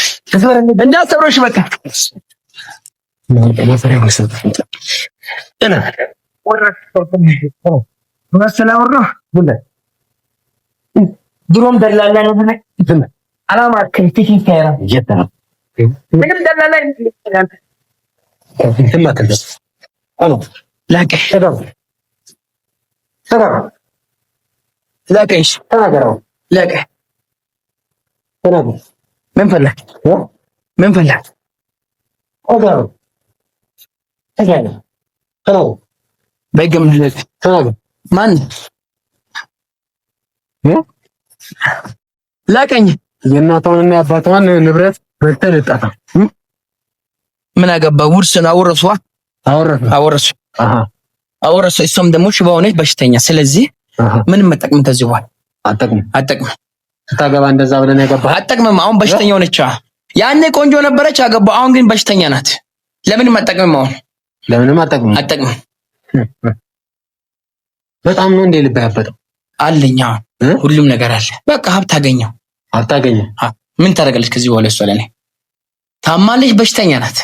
በቃ ማሰሪያ ውስጥ እና ድሮም ደላላ ነው አላማ ከንቲካራ ይተና ምንም ደላላ ይላል እንተማከለ አሎ ላቀ ሰራ ላቀሽ ተናገረው ላቀ ተናገረው ምን ፈለክ ኦጋው ተናገረው በግም ልክ ተናገረው ማን ላቀኝ የእናቷንና የአባቷን ንብረት በልተህ ልጣታ ምን አገባ? ውርስን አወረሱ። እሷም ደግሞ ሽባ ሆነች በሽተኛ። ስለዚህ ምንም መጠቅም ተዚህ በኋላ አጠቅም ስታገባ እንደዛ ብለን ያገባ አጠቅምም። አሁን በሽተኛ ሆነች። ያኔ ቆንጆ ነበረች አገባ። አሁን ግን በሽተኛ ናት። ለምንም አጠቅምም። አሁን ለምንም አጠቅምም። በጣም ነው እንደ ልብ ያበጠው አለኛ። ሁሉም ነገር አለ። በቃ ሀብት አገኘው። ምን ታደርጋለች ከዚህ በኋላ? እሷ ለኔ ታማለች፣ በሽተኛ ናት።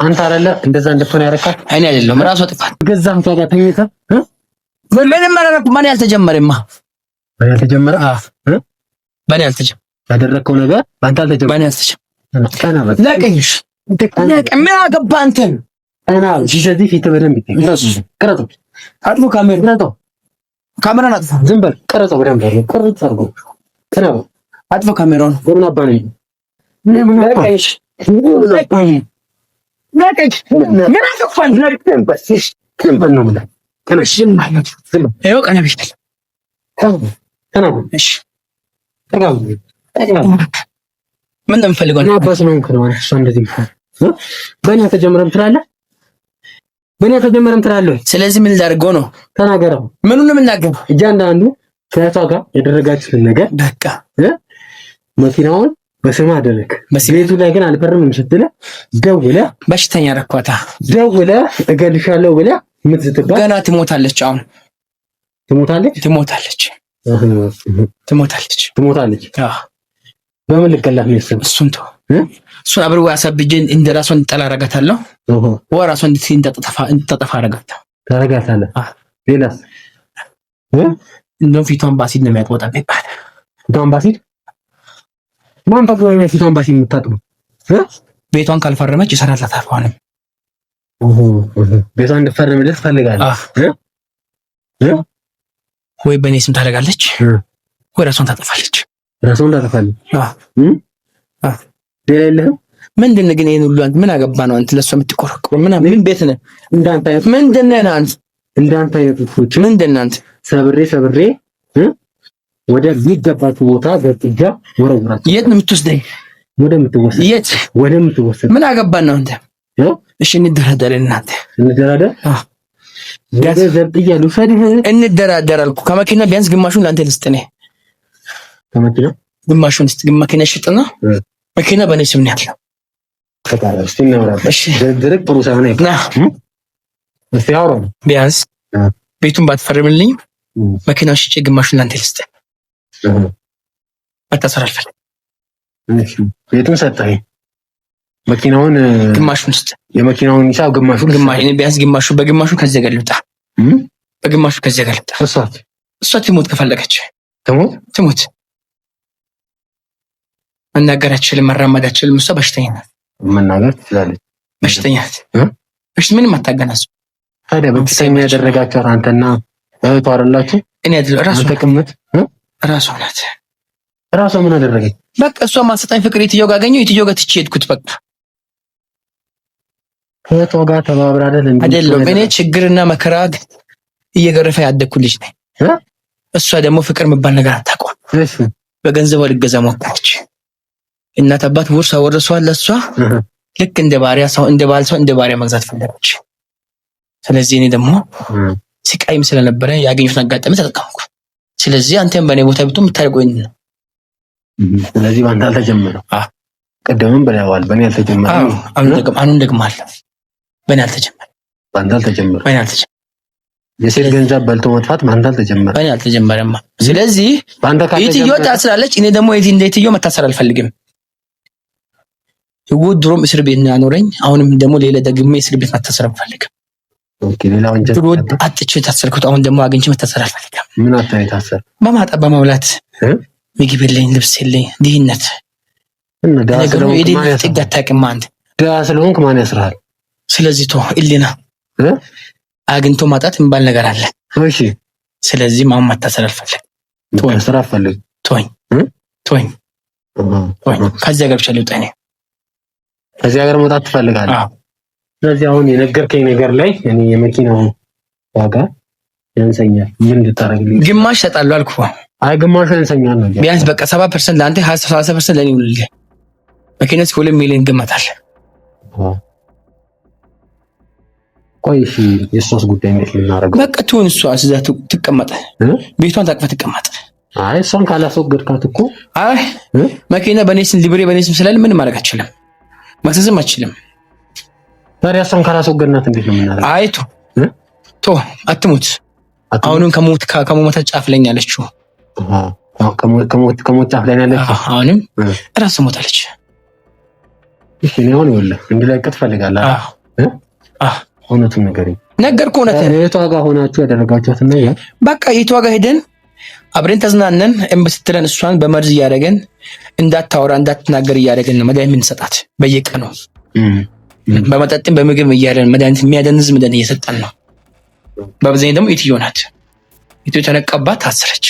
አንተ አይደለ እንደዛ እንደሆነ ያረካት? እኔ አይደለም ራሷ ጥፋት። ገዛም ታጋ ተኝታ ምንም አላደረኩም። ማን ያልተጀመረማ? ማን ያልተጀመረ? ማን ያልተጀመረ? ያደረከው ነገር ባንተ አልተጀመረ። ማን ያልተጀመረ? ለቀኝሽ ምን አገባ አንተን? ስለዚህ ፊት በደንብ ቅረጸው። አጥፎ ካሜራውን አጥፎ ዝም በል። ቅረጸው በደንብ ቅረጽ አድርጎ ቅረጸው። አጥፎ ካሜራውን ምን አባ ነው? ለቀኝሽ ምን አገባን? ነው ማለት ከነሽም ማለት ነው። ቀና ቢል እሺ ምን እንደምፈልገው ነው። አባስ ነው እንከራው እሷ እንደዚህ በእኔ ተጀመረም ትላለህ፣ በእኔ ተጀመረም ትላለህ። ስለዚህ ምን ላድርገው ነው? ተናገረው። ምኑን ነው የምናገረው? እያንዳንዱ ከእሷ ጋር ያደረጋችሁትን ነገር በቃ መኪናውን በስም አደረክ። ቤቱ ላይ ግን አልፈርምም ስትለህ ደውለህ በሽተኛ ረኳታ ደውለህ እገልሻለሁ ብለህ የምትዝትባት ገና ትሞታለች። አሁን ትሞታለች። በምን ልገላት ነው ያሰብኩት? እሱን አብሬ አሳብጄ እንደ ራሷ እንድጠላ አደርጋታለሁ። ወይ ራሷ እንድትጠፋ ታደርጋታለህ። ሌላስ? እንደውም ፊቷን ባሲድ ነው የሚያጥወጣ ይባል። ፊቷን ባሲድ ማን ታውቀው? ፊቷን ባሲድ የምታጥበው ቤቷን ካልፈረመች ይሰራላታል። አሁንም ቤቷን እንድትፈርምልህ ትፈልጋለህ? ወይ በእኔ ስም ታደርጋለች ወይ ራሷን ታጠፋለች። ራሷን ታጠፋለች። ሌላ የለህም? ምንድን ነው ግን ይሄን ሁሉ አንተ ምን አገባ ነው አንተ ለሷ የምትቆረቆር? ምን ቤት ነህ እንዳንተ አይነት? ምንድን ነህ አንተ እንዳንተ አይነቶች? ምንድን ነህ አንተ? ሰብሬ ወደ ሚገባቱ ቦታ ገጥጃ ወረውራችሁ። የት ነው የምትወስደኝ? የት ወደ ምትወስድ? ምን አገባ ነው አንተ? እሺ እንደራደር እናንተ እንደራደር። እንደራደር አልኩ። ከመኪና ቢያንስ ግማሹን ለአንተ ልስጥ። እኔ ከመኪና ግማሹን ልስጥ። መኪና ሽጥና መኪና በእኔ ስም ነው ያለው። እስቲ እናውራለን። እሺ ድርቅ ጥሩ ሳይሆን እስቲ አውራው። ቢያንስ ቤቱን ባትፈርምልኝ መኪናውን ሽጬ ግማሹን ለአንተ ልስጥ። መታሰር አልፈልግም። እሺ ቤቱን ሰጠኸኝ፣ መኪናውን ግማሹን ልስጥ። የመኪናውን ሂሳብ ግማሹን ቢያንስ በግማሹ ከዚህ ጋር ልውጣ። በግማሹ ከዚህ ጋር ልውጣ። እሷ ትሞት ከፈለገች ትሞት። መናገር አትችልም፣ መራመድ አትችልም። እሷ በሽተኛ ናት። መናገር ትችላለች። በሽተኛ ናት። እሺ ምንም አታገናዝ። ታዲያ በሽተኛ ያደረጋችሁ አንተና እህቷ አይደላችሁ? እኔ አይደለም ራሷ ተቀመጥ። ራሷ ናት። ራሷ ምን አደረገች? በቃ እሷ ማሰጣኝ ፍቅር የትየው ጋር አገኘው፣ የትየው ጋር ትቼ ሄድኩት። በቃ ከእህቷ ጋር ተባብራ አይደለም። እኔ ችግርና መከራ እየገረፈ ያደኩ ልጅ ነኝ። እሷ ደግሞ ፍቅር የሚባል ነገር አታውቅም። እሺ በገንዘቧ ልገዛ ሞከረች። እናት አባት ውርስ አወረሷል። ለሷ ልክ እንደ ባሪያ ሰው እንደ ባሪያ መግዛት ፈለገች። ስለዚህ እኔ ደግሞ ሲቃይም ስለነበረ ያገኘሁትን አጋጣሚ ተጠቀምኩ። ስለዚህ አንተም በእኔ ቦታ ብትሆን የምታደርገው ነው። ስለዚህ ባንተ አልተጀመረም። ቀደምም ብለዋል፣ በእኔ አልተጀመረም። አሁን ደግማለሁ፣ በእኔ አልተጀመረም። ባንተ አልተጀመረም። የሴት ገንዘብ በልቶ መጥፋት ባንተ አልተጀመረም። በእኔ አልተጀመረም። ስለዚህ የትዮ ታስራለች፣ እኔ ደግሞ የትዮ መታሰር አልፈልግም። ድሮም እስር ቤት ነው ያኖረኝ። አሁንም ደግሞ ሌላ ደግሜ እስር ቤት መታሰር አልፈልግም። ኦኬ ሌላ ወንጀል ድሮ አጥቼ ታሰርኩት፣ አሁን ደግሞ አግኝቼ መታሰር አልፈልግም። ምን አጣይ ታሰር? በማጣት በመብላት ምግብ የለኝ፣ ልብስ የለኝ፣ ድህነት እና ዳስለው ማለት ጥጋታቅም አንተ ዳስለውንክ ማን ያስራል? ስለዚህ ኢሊና አግኝቶ ማጣት የሚባል ነገር አለ። እሺ ስለዚህ ማን መታሰር አልፈልግም። መታሰር አልፈልግም። ቶኝ ከዚያ ጋር ብቻ ልውጣ። እኔ ከዚያ ጋር መውጣት ትፈልጋለህ? ስለዚህ አሁን የነገርከኝ ነገር ላይ እኔ የመኪናው ዋጋ ያንሰኛል። ምን ልታረግልኝ? ግማሽ እሰጣለሁ አልኩህ። አይ ግማሽ ያንሰኛል ነው ቢያንስ በቃ 70% ለአንተ 30% ለኔ ይውልልህ። መኪናው 2 ሚሊዮን ይገመታል እኮ ቆይ እሺ የእሷስ ጉዳይ እንዴት ልናደርገው? በቃ ትሁን፣ እሷ እዛ ትቀመጥ፣ ቤቷን ታቅፋ ትቀመጥ። አይ እሷን ካላስወገድካት እኮ አይ መኪና በኔ ስም ሊብሬ በኔ ስም ስላለ ምንም ማድረግ አትችልም፣ ማክሰስም አትችልም። ታዲያ እሷን ካላስወገድናት እንዴት ነው የምናደርገው? አይ ቶ አትሙት። አሁንም ከሞት ጫፍ ላይ ያለችው ከሞት ጫፍ ላይ ያለችው አሁንም እራስ ሞታለች። እሺ ነው አሁን ይኸውልህ እንድለቅት ፈልጋለህ? እውነቱን ንገረኝ። ነገርኩህ። እውነቱን የቷ ጋር ሆናችሁ ያደረጋችሁት እና ያ በቃ የቷ ጋር ሄደን አብረን ተዝናነን ስትለን እሷን በመርዝ እያደረገን እንዳታወራ እንዳትናገር እያደረገን ነው መድኃኒት የምንሰጣት በየቀኑ በመጠጥም በምግብ እያደረገን መድኃኒት የሚያደንዝ መድኃኒት እየሰጠን ነው። በአብዛኛው ደግሞ ኢትዮ ናት። ኢትዮ ተነቀባት፣ ታሰረች።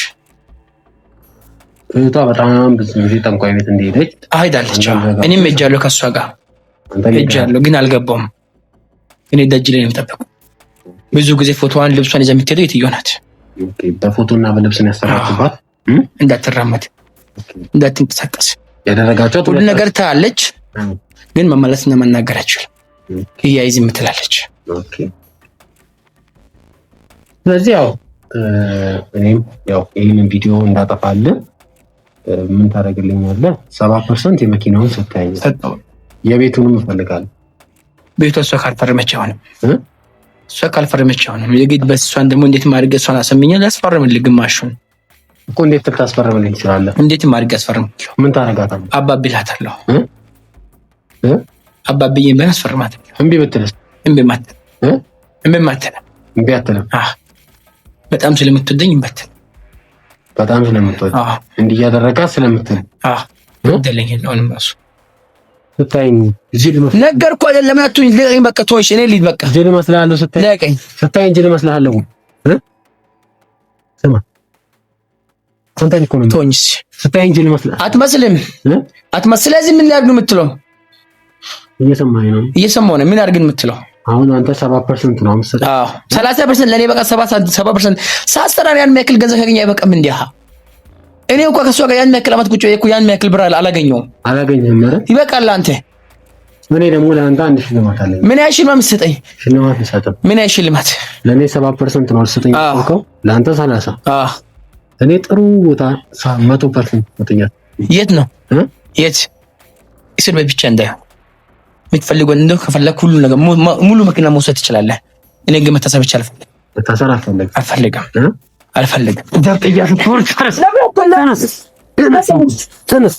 እህቷ በጣም ብዙ ጊዜ ጠንቋይ ቤት እንደሄደች አይዳለች። እኔም ሄጃለሁ፣ ከእሷ ጋር ሄጃለሁ፣ ግን አልገባውም። እኔ ደጅ ላይ ነው የምጠብቀው። ብዙ ጊዜ ፎቶዋን ልብሷን ይዛ የምትሄደው ኢትዮ ናት። በፎቶና በልብስ ነው ያሰራችባት። እንዳትራመድ እንዳትንቀሳቀስ ያደረጋቸው ሁሉ ነገር ታያለች፣ ግን መመለስና መናገር አትችልም። እያይዝ የምትላለች። ስለዚህ ያው እኔም ያው ይህንን ቪዲዮ እንዳጠፋልህ ምን ታደርግልኛለህ? 70% የመኪናውን ስታይ የቤቱንም እፈልጋለሁ። ቤቷ እሷ ካልፈረመች አይሆንም። እሷ ካልፈረመች አይሆንም። የግድ በእሷን ደግሞ እንዴት ማድረግ እሷን አሰምኛል። ያስፈርምልህ ግማሹን እኮ እንዴት ልታስፈርምልኝ ትችላለህ? እንዴት ማድረግ ያስፈርም? ምን ታደርጋታለህ? አባቢ እላታለሁ። አባብዬ ምን አስፈርማት? እምቢ ብትልስ? እምቢ ማትልም። እምቢ አትልም? በጣም ስለምትወደኝ እምቢ በጣም ስለምትወድ እንዲህ እያደረጋት ስለምትል ደለኝ አሁንም እራሱ ስታይኝ ጅል መስላለሁ። ነገርኩህ አይደል? ለምን አትሁኝ? ልቀኝ በቃ ተወሽ። እኔ ልሂድ በቃ። ጅል መስላለሁ ስታይ ልቀኝ። ስታይኝ ጅል መስላለሁ። ስማ አንተ እኮ ነው ተወኝ። ስታይኝ ጅል መስላለሁ። አትመስልም። ስለዚህ ምን ላድርግ ነው የምትለው? እየሰማኸኝ ነው? እየሰማሁ ነው። ምን አድርግ ነው የምትለው? አሁን አንተ 70% ነው አምስት 30% ለኔ በቃ 70% ሳስተራር ያን ያክል ገንዘብ ካገኘ አይበቃም እንዴ? እኔ እንኳን ከሷ ጋር ያን ያክል አመት ቁጭ ብዬ እኮ ያን ያክል ብር አላገኘሁም። ማለት ይበቃል። አንተ እኔ ደግሞ ለአንተ አንድ ሽልማት አለኝ። ምን ያህል ሽልማት የምትሰጠኝ? ሽልማት ልሰጥህ። ምን ያህል ሽልማት? ለኔ 70% ነው ልሰጠኝ እኮ ለአንተ 30። እኔ ጥሩ ቦታ 100% ወጥኛት። የት ነው? የት? እስር ቤት ብቻ እንዳይሆን የምትፈልገው እንደው ከፈለክ ሁሉ ነገር ሙሉ መኪና መውሰድ ትችላለህ። እኔ ግን መታሰብ ይቻላል። መታሰር አልፈልግም። ተነስ